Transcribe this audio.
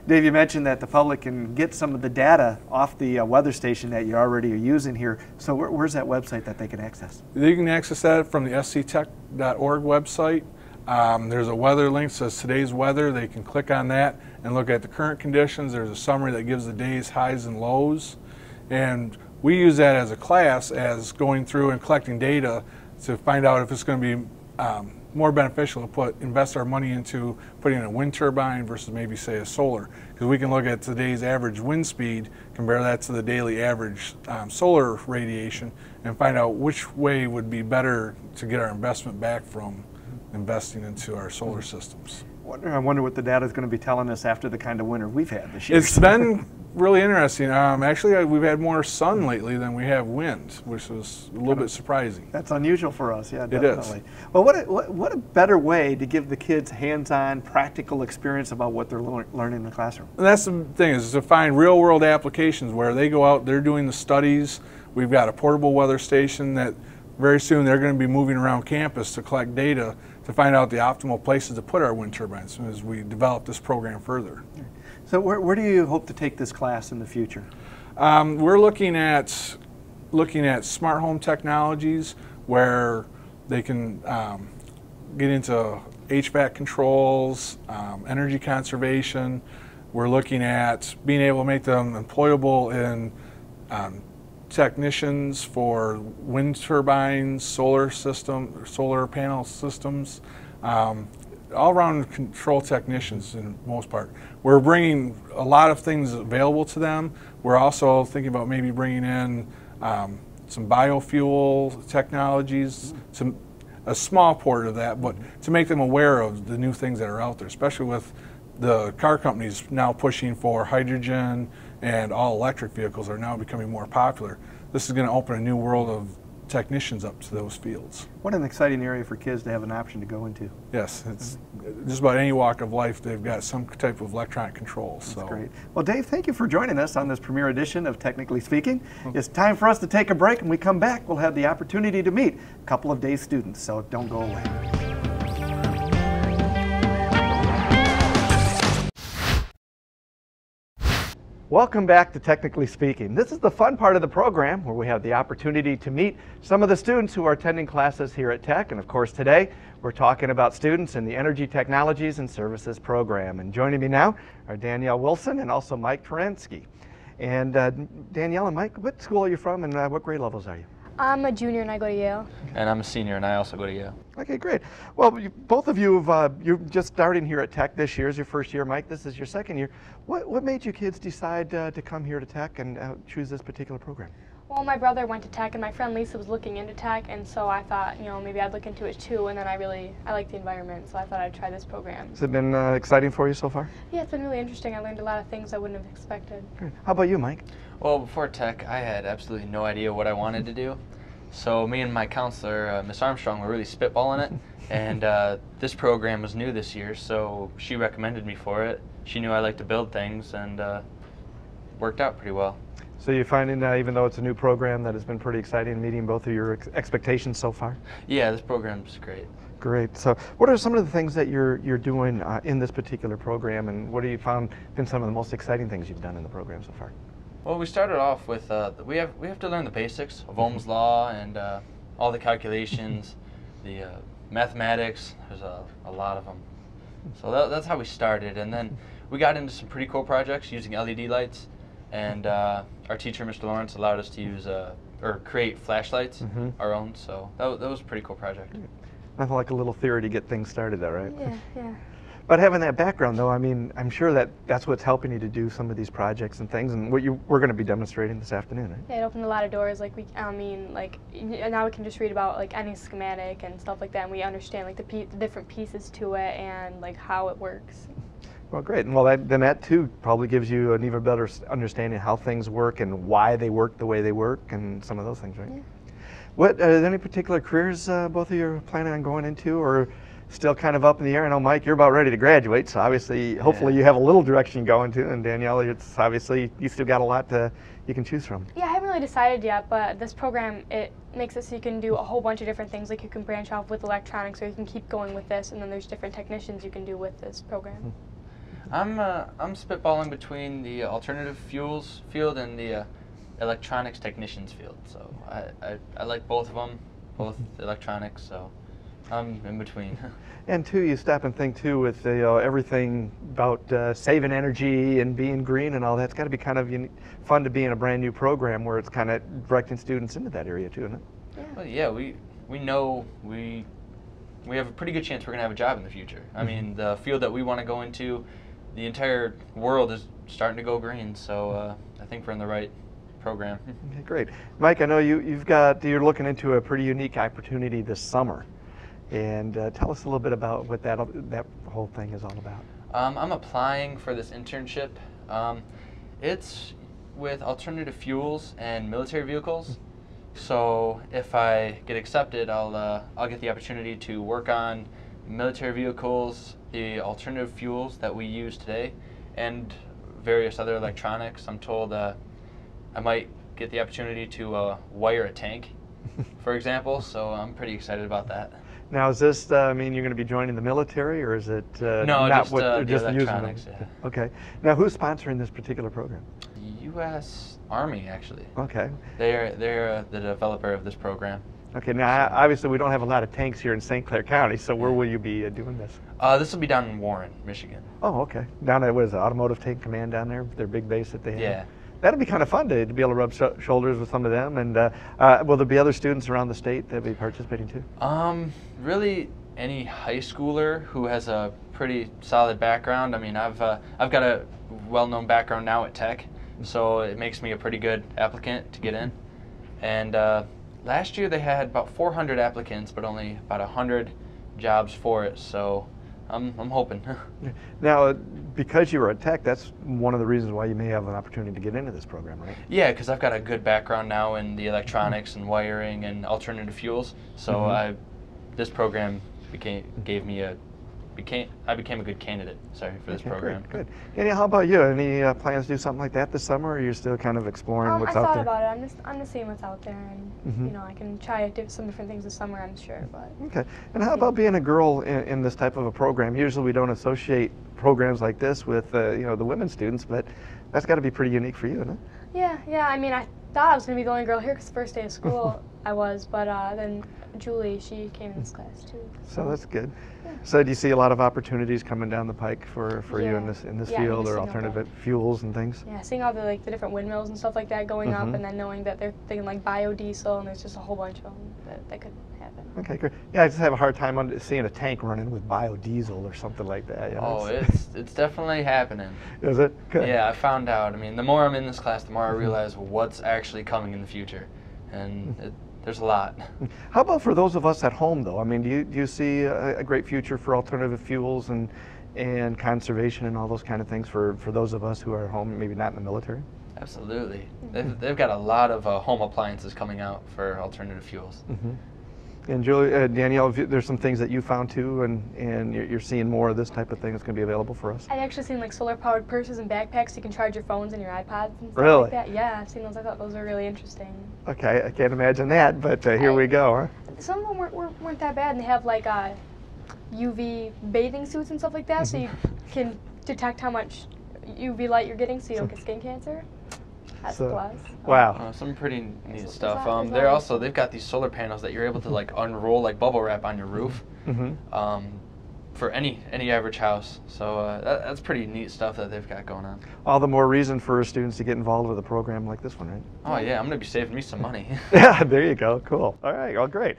Dave, you mentioned that the public can get some of the data off the weather station that you already are using here. So where's that website that they can access? You can access that from the sctech.org website. There's a weather link that says today's weather. They can click on that and look at the current conditions. There's a summary that gives the day's highs and lows. And we use that as a class as going through and collecting data to find out if it's going to be more beneficial to invest our money into putting in a wind turbine versus maybe say a solar, because we can look at today's average wind speed, compare that to the daily average solar radiation, and find out which way would be better to get our investment back from investing into our solar systems. I wonder what the data is going to be telling us after the kind of winter we've had this year. It's been really interesting. Actually, we've had more sun lately than we have wind, which was a little bit surprising. That's unusual for us, yeah, definitely. It is. Well, what a better way to give the kids hands-on, practical experience about what they're learning in the classroom. And that's the thing, is to find real-world applications where they go out, they're doing the studies. We've got a portable weather station that very soon they're going to be moving around campus to collect data to find out the optimal places to put our wind turbines as we develop this program further. So where do you hope to take this class in the future? We're looking at smart home technologies where they can get into HVAC controls, energy conservation. We're looking at being able to make them employable in technicians for wind turbines, solar panel systems, all-around control technicians in most part. We're bringing a lot of things available to them. We're also thinking about maybe bringing in some biofuel technologies, a small part of that, but to make them aware of the new things that are out there, especially with the car companies now pushing for hydrogen, and all electric vehicles are now becoming more popular. This is going to open a new world of technicians up to those fields. What an exciting area for kids to have an option to go into. Yes, it's just about any walk of life, they've got some type of electronic controls. That's great. Well, Dave, thank you for joining us on this premiere edition of Technically Speaking. It's time for us to take a break, and when we come back, we'll have the opportunity to meet a couple of Dave's students, so don't go away. Welcome back to Technically Speaking. This is the fun part of the program where we have the opportunity to meet some of the students who are attending classes here at Tech. And of course today we're talking about students in the Energy Technologies and Services program. And joining me now are Danielle Wilson and also Mike Terensky. And Danielle and Mike, what school are you from and what grade levels are you? I'm a junior and I go to Yale. And I'm a senior and I also go to Yale. Okay, great. Well, both of you, you're just starting here at Tech this year. Is your first year, Mike. This is your second year. What made you kids decide to come here to Tech and choose this particular program? Well, my brother went to Tech and my friend Lisa was looking into Tech, and so I thought, you know, maybe I'd look into it too, and then I like the environment, so I thought I'd try this program. Has it been exciting for you so far? Yeah, it's been really interesting. I learned a lot of things I wouldn't have expected. Good. How about you, Mike? Well, before Tech, I had absolutely no idea what I wanted to do. So me and my counselor, Miss Armstrong, were really spitballing it, and this program was new this year, so she recommended me for it. She knew I like to build things, and worked out pretty well. So you're finding that even though it's a new program that has been pretty exciting, meeting both of your expectations so far? Yeah, this program's great. Great. So what are some of the things that you're doing in this particular program, and what have you found been some of the most exciting things you've done in the program so far? Well, we started off with, we have to learn the basics of Ohm's law and all the calculations, the mathematics. There's a lot of them. So that's how we started, and then we got into some pretty cool projects using LED lights, and our teacher, Mr. Lawrence, allowed us to use or create flashlights, our own. So that was a pretty cool project. Nothing like a little theory to get things started, though, right? Yeah, yeah. But having that background, though, I mean, I'm sure that's what's helping you to do some of these projects and things, and what we're going to be demonstrating this afternoon, right? Yeah, it opened a lot of doors. Like now we can just read about like any schematic and stuff like that, and we understand like the different pieces to it and like how it works. Well, great. And well, then that too probably gives you an even better understanding of how things work and why they work the way they work, and some of those things, right? Yeah. Are there any particular careers both of you are planning on going into, or still kind of up in the air? I know, Mike, you're about ready to graduate, so obviously, hopefully you have a little direction going to, and Danielle, it's obviously, you still got a lot you can choose from. Yeah, I haven't really decided yet, but this program, it makes it so you can do a whole bunch of different things. Like you can branch off with electronics, or you can keep going with this, and then there's different technicians you can do with this program. I'm spitballing between the alternative fuels field and the electronics technicians field. So I like both of them, both electronics. So I'm in between. And too, you stop and think too with everything about saving energy and being green and all that. It's got to be kind of fun to be in a brand new program where it's kind of directing students into that area too, isn't it? Yeah. Well, yeah, we know we have a pretty good chance we're gonna have a job in the future. I mean, the field that we want to go into, the entire world is starting to go green. So I think we're in the right program. Okay, great, Mike. I know you're looking into a pretty unique opportunity this summer. And tell us a little bit about what that whole thing is all about. I'm applying for this internship. It's with alternative fuels and military vehicles. So if I get accepted, I'll get the opportunity to work on military vehicles, the alternative fuels that we use today, and various other electronics. I'm told I might get the opportunity to wire a tank, for example. So I'm pretty excited about that. Now, is this mean you're going to be joining the military, or is it no, not just just using electronics? them? Yeah. Okay. Now, who's sponsoring this particular program? U.S. Army, actually. Okay. They're the developer of this program. Okay. Now, obviously, we don't have a lot of tanks here in St. Clair County, so where will you be doing this? This will be down in Warren, Michigan. Oh, okay. Down at what is it, Automotive Tank Command down there? Their big base that they have. Yeah. That'd be kind of fun to be able to rub shoulders with some of them. And will there be other students around the state that will be participating too? Really, any high schooler who has a pretty solid background. I mean, I've got a well-known background now at Tech, so it makes me a pretty good applicant to get in. And last year they had about 400 applicants, but only about 100 jobs for it. So I'm hoping. Now, because you were at Tech, that's one of the reasons why you may have an opportunity to get into this program, right? Yeah, because I've got a good background now in the electronics and wiring and alternative fuels. So this program I became a good candidate. Sorry for this program. Good. Danielle, how about you? Any plans to do something like that this summer, or you're still kind of exploring what's out there? I thought about it. I'm just seeing what's out there, and you know, I can try some different things this summer, I'm sure. But okay. And how about being a girl in this type of a program? Usually we don't associate programs like this with the women students, but that's got to be pretty unique for you, isn't it? Yeah. I mean, I thought I was going to be the only girl here because the first day of school I was, but then Julie, she came in this class too. So that's good. Yeah. So do you see a lot of opportunities coming down the pike for you in this field, or alternative fuels and things? Yeah, seeing all the different windmills and stuff like that going up, and then knowing that they're thinking like biodiesel, and there's just a whole bunch of them that could happen. Okay, great. Yeah, I just have a hard time seeing a tank running with biodiesel or something like that. You know? Oh, it's definitely happening. Is it? Good. Yeah, I found out. I mean, the more I'm in this class, the more I realize what's actually coming in the future, and there's a lot. How about for those of us at home, though? I mean, do you see a great future for alternative fuels and conservation and all those kind of things for those of us who are at home, maybe not in the military? Absolutely. They've got a lot of home appliances coming out for alternative fuels. And Julie, Danielle, there's some things that you found too, and you're seeing more of this type of thing that's going to be available for us? I've actually seen like solar-powered purses and backpacks you can charge your phones and your iPods and stuff Really? like that. Yeah, I've seen those. I thought those were really interesting. Okay, I can't imagine that, but here we go, huh? Some of them weren't that bad, and they have like UV bathing suits and stuff like that, so you can detect how much UV light you're getting so you don't get skin cancer. That's a plus. Wow. Some pretty neat Is stuff. that They've got these solar panels that you're able to like unroll like bubble wrap on your roof. For any average house. So that's pretty neat stuff that they've got going on. All the more reason for students to get involved with a program like this one, right? Oh yeah, I'm gonna be saving me some money. Yeah, there you go. Cool. All right, well, great.